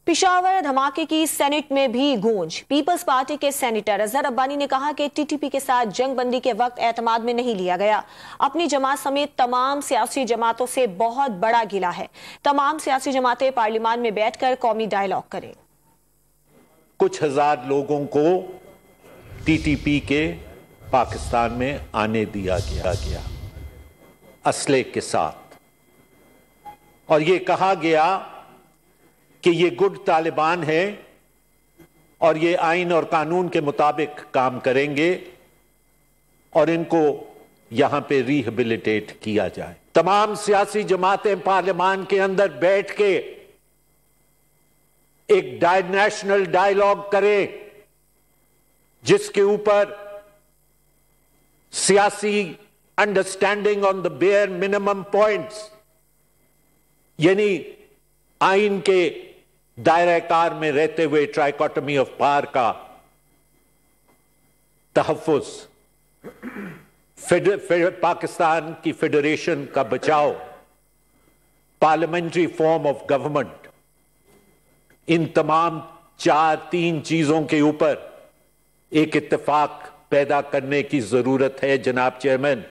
پشاور دھماکے کی سینٹ میں بھی گونج۔ پیپلز پارٹی کے سینیٹر اظہر ربانی نے کہا کہ ٹی ٹی پی کے ساتھ جنگ بندی کے وقت اعتماد میں نہیں لیا گیا۔ اپنی جماعت سمیت تمام سیاسی جماعتوں سے بہت بڑا گلہ ہے۔ تمام سیاسی جماعتیں پارلیمان میں بیٹھ کر قومی ڈائیلاگ کریں۔ کچھ ہزار لوگوں کو ٹی ٹی پی کے پاکستان میں آنے دیا گیا اسلحے کے ساتھ، اور یہ کہا گیا کہ یہ گڈ طالبان ہے اور یہ آئین اور قانون کے مطابق کام کریں گے اور ان کو یہاں پہ ریہیبلیٹیٹ کیا جائے۔ تمام سیاسی جماعتیں پارلیمان کے اندر بیٹھ کے ایک نیشنل ڈائیلاگ کریں جس کے اوپر سیاسی انڈرسٹینڈنگ آن دا بیئر منیمم پوائنٹس، یعنی آئین کے دائرہ کار میں رہتے ہوئے ٹرائیکوٹمی آف پاور کا تحفظ، پاکستان کی فیڈریشن کا بچاؤ، پارلیمنٹری فارم آف گورنمنٹ، ان تمام تین چیزوں کے اوپر ایک اتفاق پیدا کرنے کی ضرورت ہے جناب چیئرمین۔